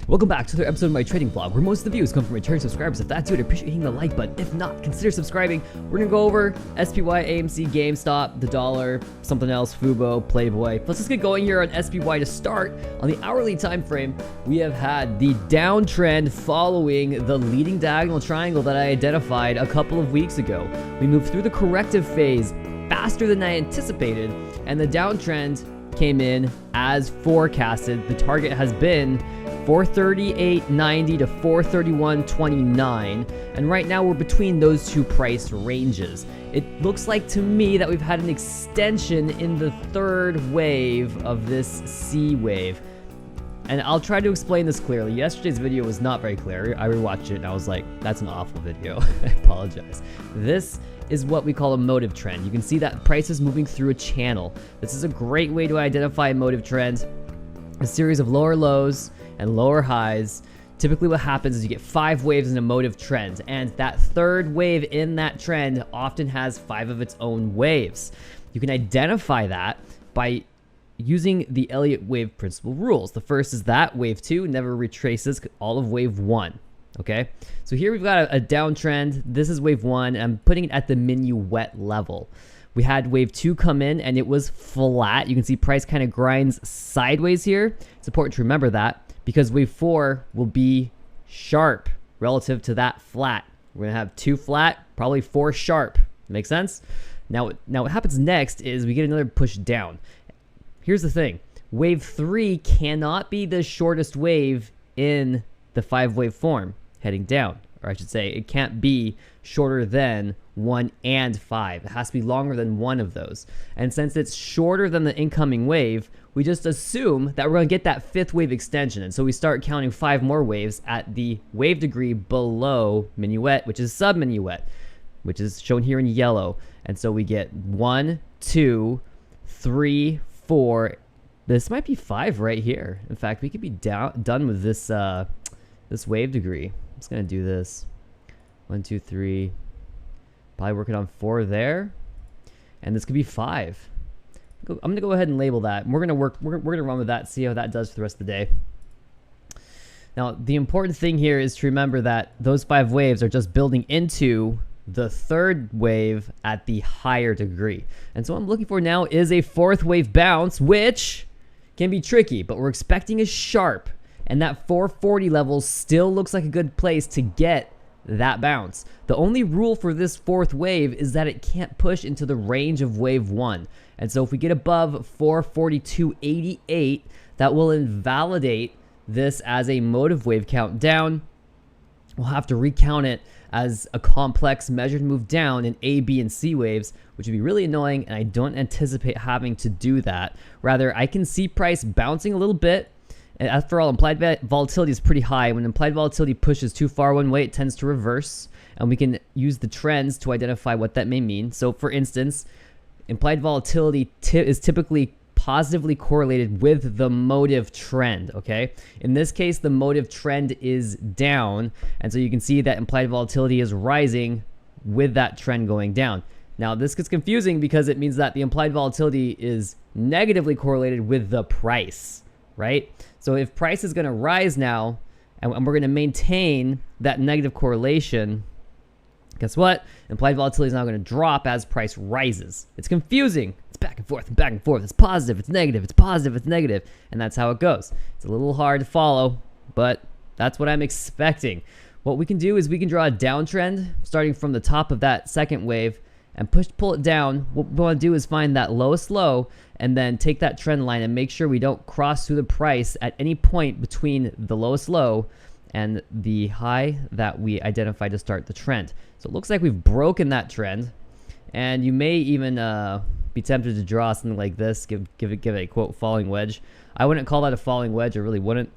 Welcome back to another episode of my trading vlog, where most of the views come from returning subscribers. If that's you, I'd appreciate hitting the like button. If not, consider subscribing. We're gonna go over SPY, AMC, GameStop, the dollar, something else, FUBO, PLBY. Let's just get going here on SPY to start. On the hourly time frame, we have had the downtrend following the leading diagonal triangle that I identified a couple of weeks ago. We moved through the corrective phase faster than I anticipated, and the downtrend came in as forecasted. The target has been 438.90 to 431.29, and right now we're between those two price ranges. It looks like to me that we've had an extension in the third wave of this C wave, and I'll try to explain this clearly. Yesterday's video was not very clear. I rewatched it and I was like, that's an awful video. I apologize. This is what we call a motive trend. You can see that price is moving through a channel. This is a great way to identify a motive trend. A series of lower lows and lower highs. Typically what happens is you get 5 waves in a motive trend, and that third wave in that trend often has 5 of its own waves. You can identify that by using the Elliott wave principle rules. The first is that wave 2 never retraces all of wave 1. Okay, so here we've got a downtrend. This is wave 1, and I'm putting it at the minuet level. We had wave 2 come in and it was flat. You can see price kind of grinds sideways here. It's important to remember that, because wave 4 will be sharp relative to that flat. We're gonna have 2 flat, probably 4 sharp. Make sense? Now what happens next is we get another push down. Here's the thing. Wave 3 cannot be the shortest wave in the 5-wave form heading down. Or I should say, it can't be shorter than 1 and 5. It has to be longer than one of those. And since it's shorter than the incoming wave, we just assume that we're going to get that 5th wave extension. And so we start counting 5 more waves at the wave degree below minuet, which is sub-minuet, which is shown here in yellow. And so we get 1, 2, 3, 4. This might be 5 right here. In fact, we could be done with this this wave degree. I'm just going to do this. 1, 2, 3. Probably working on 4 there. And this could be 5. I'm going to go ahead and label that. We're going to run with that, see how that does for the rest of the day. Now, the important thing here is to remember that those 5 waves are just building into the third wave at the higher degree. And so what I'm looking for now is a 4th wave bounce, which can be tricky, but we're expecting a sharp. And that 440 level still looks like a good place to get that bounce. The only rule for this 4th wave is that it can't push into the range of wave 1. And so if we get above 442.88, that will invalidate this as a motive wave count down. We'll have to recount it as a complex measured move down in A, B, and C waves, which would be really annoying, and I don't anticipate having to do that. Rather, I can see price bouncing a little bit. And after all, implied volatility is pretty high. When implied volatility pushes too far one way, it tends to reverse, and we can use the trends to identify what that may mean. So for instance, implied volatility is typically positively correlated with the motive trend, okay? In this case, the motive trend is down, and so you can see that implied volatility is rising with that trend going down. Now, this gets confusing because it means that the implied volatility is negatively correlated with the price, right? So if price is going to rise now, and we're going to maintain that negative correlation, guess what? Implied volatility is now going to drop as price rises. It's confusing. It's back and forth and back and forth. It's positive, it's negative, it's positive, it's negative. And that's how it goes. It's a little hard to follow, but that's what I'm expecting. What we can do is we can draw a downtrend starting from the top of that 2nd wave and pull it down. What we want to do is find that lowest low and then take that trend line and make sure we don't cross through the price at any point between the lowest low and the high that we identified to start the trend. So it looks like we've broken that trend, and you may even be tempted to draw something like this, give it a quote falling wedge. I wouldn't call that a falling wedge, I really wouldn't.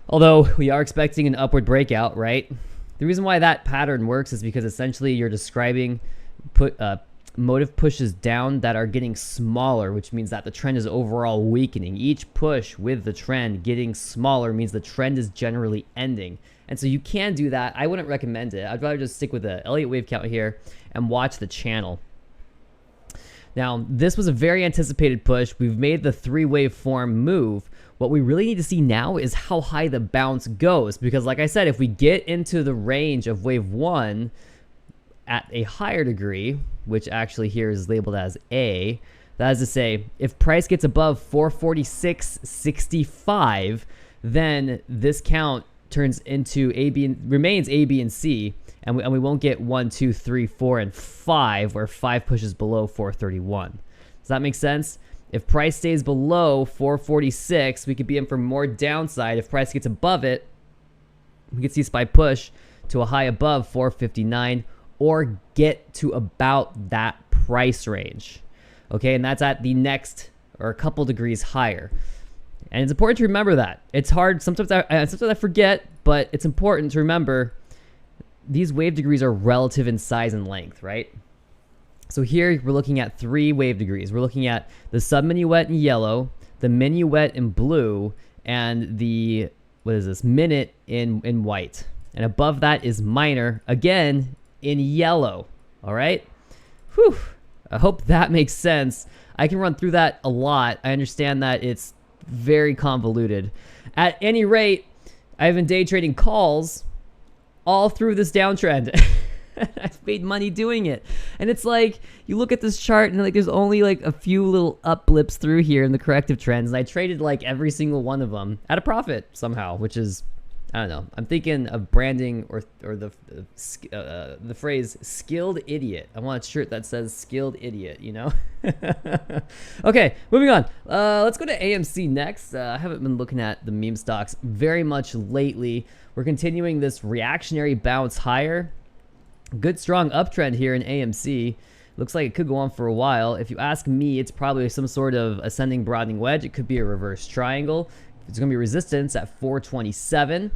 Although we are expecting an upward breakout, right? The reason why that pattern works is because essentially you're describing motive pushes down that are getting smaller, which means that the trend is overall weakening. Each push with the trend getting smaller means the trend is generally ending. And so you can do that. I wouldn't recommend it. I'd rather just stick with the Elliott wave count here and watch the channel. Now, this was a very anticipated push. We've made the 3-wave form move. What we really need to see now is how high the bounce goes, because like I said, if we get into the range of wave 1 at a higher degree, which actually here is labeled as A, that is to say, if price gets above 446.65, then this count turns into A, B, and remains A, B, and C, and we won't get 1, 2, 3, 4, and 5, where 5 pushes below 431. Does that make sense? If price stays below 446, we could be in for more downside. If price gets above it, we could see a SPY push to a high above 459 or get to about that price range. Okay, and that's at the next or a couple degrees higher. And it's important to remember that. It's hard. Sometimes I forget, but it's important to remember these wave degrees are relative in size and length, right? So here we're looking at 3 wave degrees. We're looking at the sub-minuet in yellow, the minuet in blue, and the, what is this, minute in white. And above that is minor, again, in yellow. All right? Whew. I hope that makes sense. I can run through that a lot. I understand that it's very convoluted. At any rate, I've been day trading calls all through this downtrend. I've made money doing it. And it's like, you look at this chart and like there's only like a few little up blips through here in the corrective trends. And I traded like every single one of them at a profit somehow, which is, I don't know. I'm thinking of branding or the phrase skilled idiot. I want a shirt that says skilled idiot, you know? Okay, moving on. Let's go to AMC next. I haven't been looking at the meme stocks very much lately. We're continuing this reactionary bounce higher. Good strong uptrend here in AMC. Looks like it could go on for a while. If you ask me, it's probably some sort of ascending broadening wedge. It could be a reverse triangle. It's going to be resistance at 427,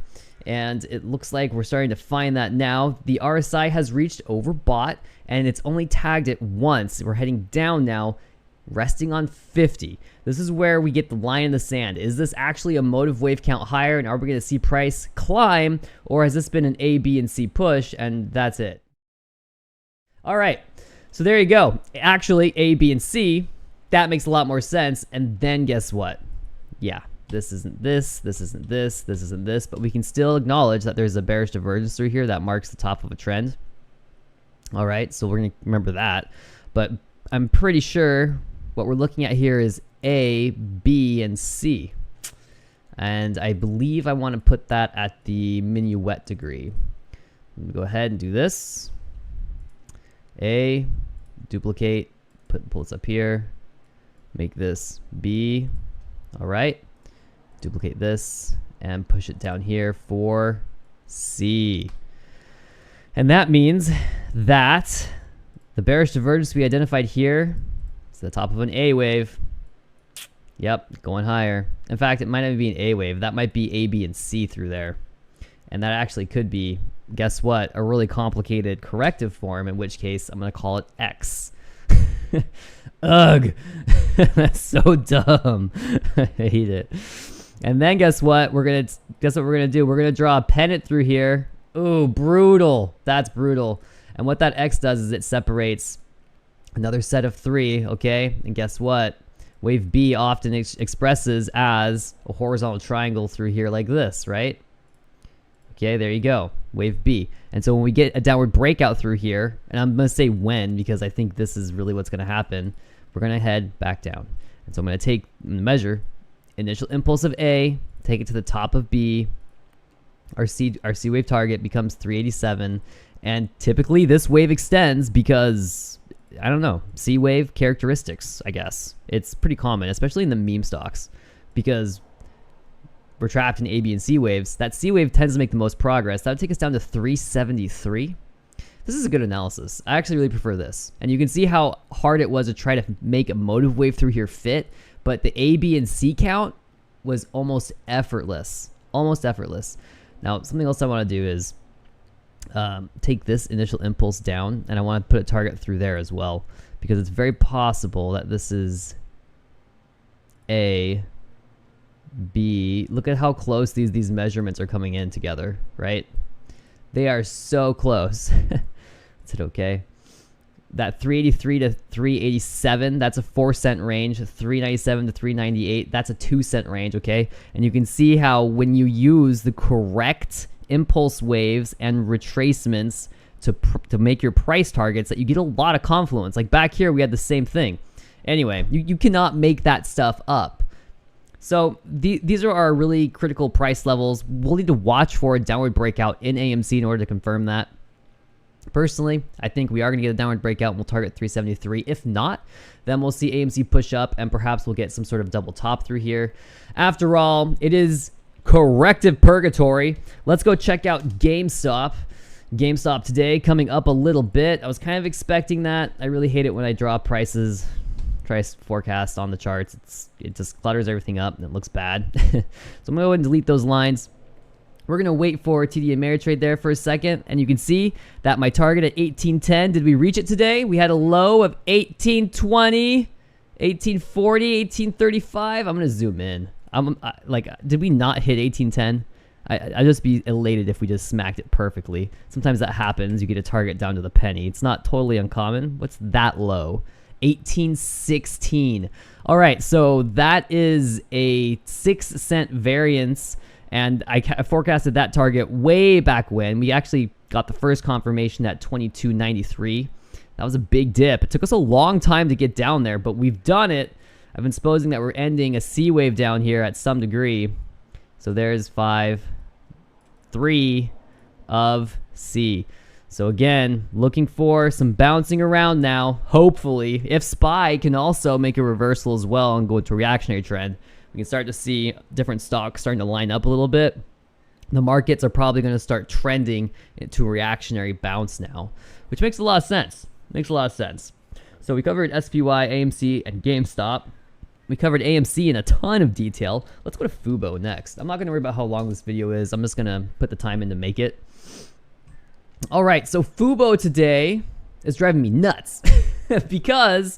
and it looks like we're starting to find that now. The RSI has reached overbought, and it's only tagged it once. We're heading down now, resting on 50. This is where we get the line in the sand. Is this actually a motive wave count higher, and are we going to see price climb, or has this been an A, B, and C push, and that's it? All right, so there you go. Actually, A, B, and C, that makes a lot more sense, and then guess what? Yeah. This isn't this, this isn't this, this isn't this, but we can still acknowledge that there's a bearish divergence through here that marks the top of a trend. All right, so we're going to remember that. But I'm pretty sure what we're looking at here is A, B, and C. And I believe I want to put that at the minuet degree. Let me go ahead and do this. A, duplicate, pull this up here, make this B. All right. Duplicate this and push it down here for C. And that means that the bearish divergence we identified here is the top of an A wave. Yep, going higher. In fact, it might not even be an A wave. That might be A, B, and C through there. And that actually could be, guess what, a really complicated corrective form, in which case I'm going to call it X. Ugh. That's so dumb. I hate it. And then guess what? We're gonna do? We're gonna draw a pennant through here. Ooh, brutal. That's brutal. And what that X does is it separates another set of 3, okay? And guess what? Wave B often expresses as a horizontal triangle through here like this, right? Okay, there you go. Wave B. And so when we get a downward breakout through here, and I'm gonna say when because I think this is really what's gonna happen, we're gonna head back down. And so I'm gonna take the measure. Initial impulse of A, take it to the top of B. Our C wave target becomes 387, and typically this wave extends because, I don't know, C wave characteristics, I guess. It's pretty common, especially in the meme stocks, because we're trapped in A, B, and C waves. That C wave tends to make the most progress. That would take us down to 373. This is a good analysis. I actually really prefer this. And you can see how hard it was to try to make a motive wave through here fit, but the A, B, and C count was almost effortless. Almost effortless. Now, something else I want to do is take this initial impulse down, and I want to put a target through there as well, because it's very possible that this is A, B. Look at how close these measurements are coming in together, right? They are so close. Is it okay? that 383 to 387, that's a 4-cent range. 397 to 398, that's a 2-cent range, okay? And you can see how when you use the correct impulse waves and retracements to make your price targets, that you get a lot of confluence. Like back here, we had the same thing. Anyway, you cannot make that stuff up. So these are our really critical price levels. We'll need to watch for a downward breakout in AMC in order to confirm that. Personally, I think we are going to get a downward breakout and we'll target 373. If not, then we'll see AMC push up and perhaps we'll get some sort of double top through here. After all, it is corrective purgatory. Let's go check out GameStop. GameStop today coming up a little bit. I was kind of expecting that. I really hate it when I draw prices, price forecast on the charts. It just clutters everything up and it looks bad. So I'm going to go ahead and delete those lines. We're going to wait for TD Ameritrade there for a second. And you can see that my target at 1810, did we reach it today? We had a low of 1820, 1840, 1835. I'm going to zoom in. Did we not hit 1810? I'd just be elated if we just smacked it perfectly. Sometimes that happens. You get a target down to the penny. It's not totally uncommon. What's that low? 1816. All right, so that is a 6-cent variance. And I forecasted that target way back when. We actually got the first confirmation at 22.93. That was a big dip. It took us a long time to get down there, but we've done it. I've been supposing that we're ending a C wave down here at some degree. So there's 5.3 of C. So again, looking for some bouncing around now, hopefully. If SPY can also make a reversal as well and go to a reactionary trend, we can start to see different stocks starting to line up a little bit. The markets are probably going to start trending into a reactionary bounce now, which makes a lot of sense. Makes a lot of sense. So we covered SPY, AMC, and GameStop. We covered AMC in a ton of detail. Let's go to FUBO next. I'm not going to worry about how long this video is. I'm just going to put the time in to make it. All right, so FUBO today is driving me nuts because,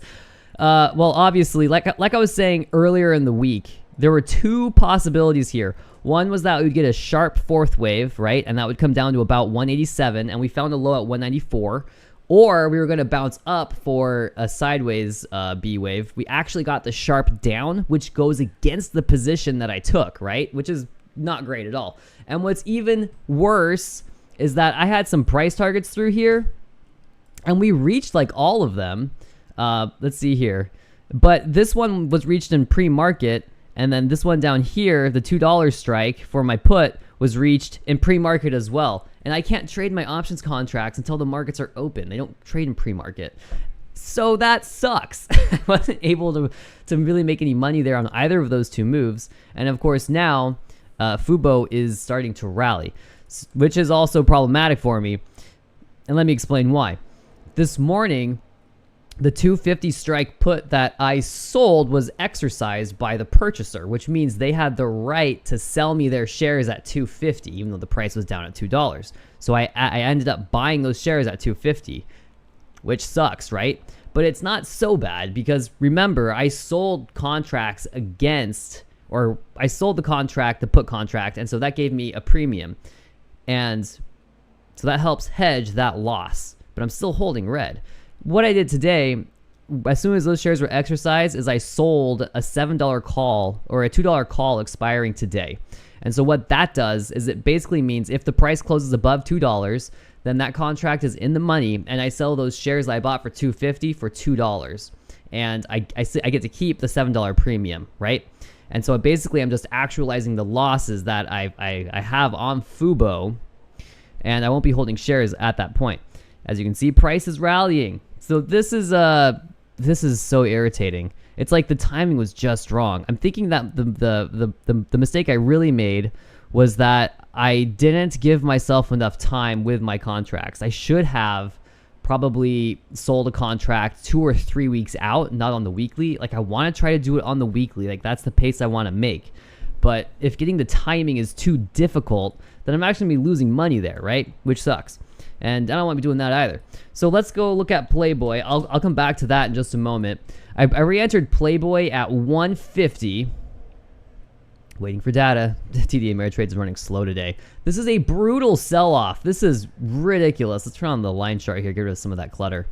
well, obviously, like I was saying earlier in the week, there were two possibilities here. One was that we'd get a sharp fourth wave, right? And that would come down to about 187, and we found a low at 194. Or we were going to bounce up for a sideways B wave. We actually got the sharp down, which goes against the position that I took, right? Which is not great at all. And what's even worse is that I had some price targets through here, and we reached like all of them. Let's see here. But this one was reached in pre-market, and then this one down here, the $2 strike for my put, was reached in pre-market as well. And I can't trade my options contracts until the markets are open. They don't trade in pre-market. So that sucks. I wasn't able to really make any money there on either of those two moves. And of course now, FUBO is starting to rally, which is also problematic for me. And let me explain why. This morning, the 250 strike put that I sold was exercised by the purchaser, which means they had the right to sell me their shares at 250, even though the price was down at $2. So I ended up buying those shares at 250, which sucks, right? But it's not so bad because remember, I sold contracts against, or I sold the contract, the put contract, and so that gave me a premium. And so that helps hedge that loss, but I'm still holding red. What I did today, as soon as those shares were exercised, is I sold a $7 call or a $2 call expiring today. And so what that does is it basically means if the price closes above $2, then that contract is in the money, and I sell those shares I bought for $250 for $2. And I get to keep the $7 premium, right? And so basically I'm just actualizing the losses that I have on FUBO, and I won't be holding shares at that point. As you can see, price is rallying. So this is so irritating. It's like the timing was just wrong. I'm thinking that the mistake I really made was that I didn't give myself enough time with my contracts. I should have probably sold a contract 2 or 3 weeks out, not on the weekly. Like I want to try to do it on the weekly. Like that's the pace I want to make. But if getting the timing is too difficult, then I'm actually going to be losing money there, right? Which sucks. And I don't want to be doing that either. So let's go look at PLBY. I'll come back to that in just a moment. I re-entered PLBY at 150. Waiting for data. TD Ameritrade is running slow today. This is a brutal sell-off. This is ridiculous. Let's turn on the line chart here. Get rid of some of that clutter.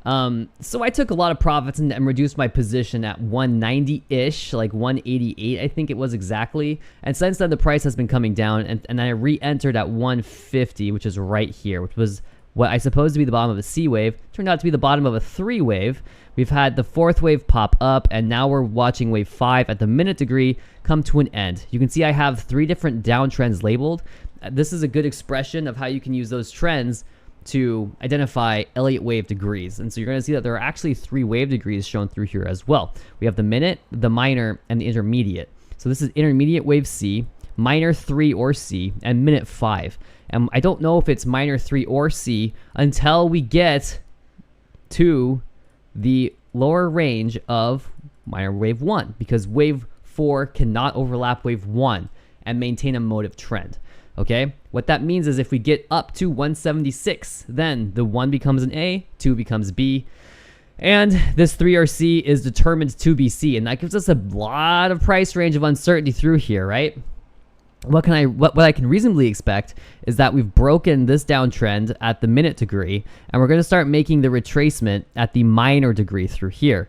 So I took a lot of profits and reduced my position at 190-ish, like 188, I think it was exactly. And since then, the price has been coming down, and I re-entered at 150, which is right here, which was what I supposed to be the bottom of a C wave. Turned out to be the bottom of a 3 wave. We've had the 4th wave pop up, and now we're watching wave 5 at the minute degree come to an end. You can see I have 3 different downtrends labeled. This is a good expression of how you can use those trends to identify Elliott wave degrees. And so you're going to see that there are actually 3 wave degrees shown through here as well. We have the minute, the minor, and the intermediate. So this is intermediate wave C, minor 3 or C, and minute 5. And I don't know if it's minor 3 or C until we get to the lower range of minor wave 1, because wave 4 cannot overlap wave 1 and maintain a motive trend. Okay, what that means is if we get up to 176, then the 1 becomes an A, 2 becomes B, and this 3 or C is determined to be C, and that gives us a lot of price range of uncertainty through here, right? What I can reasonably expect is that we've broken this downtrend at the minute degree, and we're going to start making the retracement at the minor degree through here.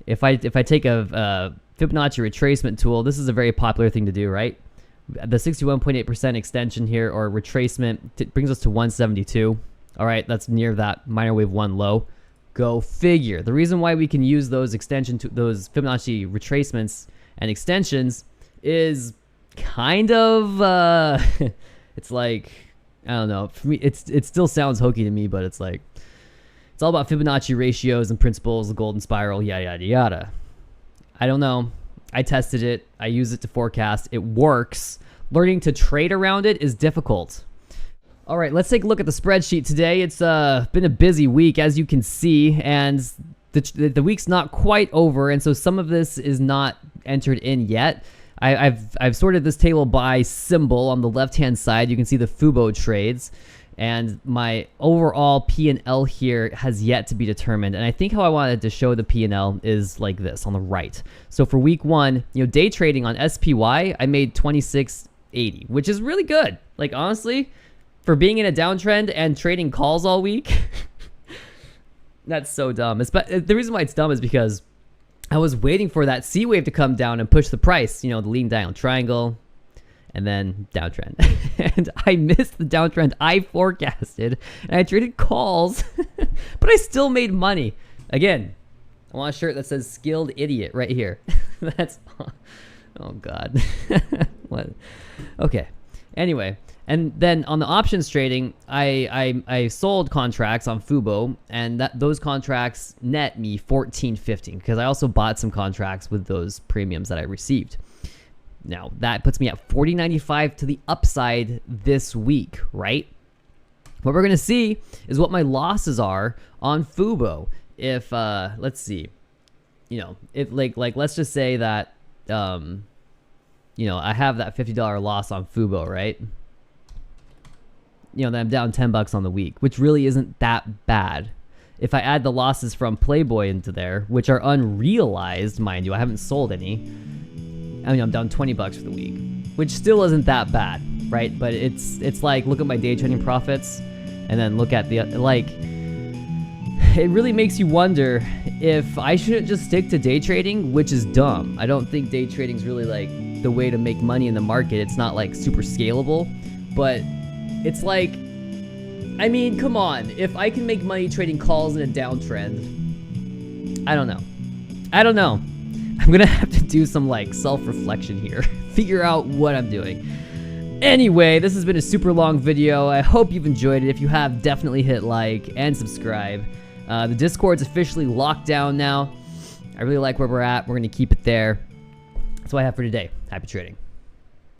If I take a Fibonacci retracement tool, this is a very popular thing to do, right? The 61.8% extension here, or retracement, brings us to 172. All right, that's near that minor wave 1 low. Go figure. The reason why we can use those those Fibonacci retracements and extensions is kind of it's like, I don't know, for me it still sounds hokey to me, but it's like it's all about Fibonacci ratios and principles, the golden spiral, yada yada yada. I don't know. I tested it. I use it to forecast. It works. Learning to trade around it is difficult. All right, let's take a look at the spreadsheet today. It's been a busy week, as you can see, and the week's not quite over, and so some of this is not entered in yet. I've sorted this table by symbol on the left-hand side. You can see the FUBO trades, and my overall P&L here has yet to be determined. And I think how I wanted to show the P&L is like this on the right. So for week 1, day trading on SPY, I made 26.80, which is really good. Like, honestly, for being in a downtrend and trading calls all week, that's so dumb. The reason why it's dumb is because I was waiting for that C wave to come down and push the price, the lean diagonal triangle, and then downtrend. And I missed the downtrend I forecasted, and I traded calls, but I still made money. Again, I want a shirt that says skilled idiot right here. That's, oh God. What? Okay. Anyway, and then on the options trading, I sold contracts on FUBO, and those contracts net me $14.50 because I also bought some contracts with those premiums that I received. Now, that puts me at $40.95 to the upside this week, right? What we're going to see is what my losses are on FUBO. If, let's see, if like let's just say that, I have that $50 loss on FUBO, right? Then I'm down $10 on the week, which really isn't that bad. If I add the losses from PLBY into there, which are unrealized, mind you, I haven't sold any. I'm down $20 for the week, which still isn't that bad, right? But it's like, look at my day trading profits, and then look at the, like, it really makes you wonder if I shouldn't just stick to day trading, which is dumb. I don't think day trading is really like the way to make money in the market. It's not like super scalable, but it's like, I mean, come on. If I can make money trading calls in a downtrend, I don't know. I'm gonna have to do some like self-reflection here, figure out what I'm doing. Anyway, this has been a super long video. I hope you've enjoyed it. If you have, definitely hit like and subscribe. The Discord's officially locked down now. I really like where we're at. We're gonna keep it there. That's what I have for today. Happy trading.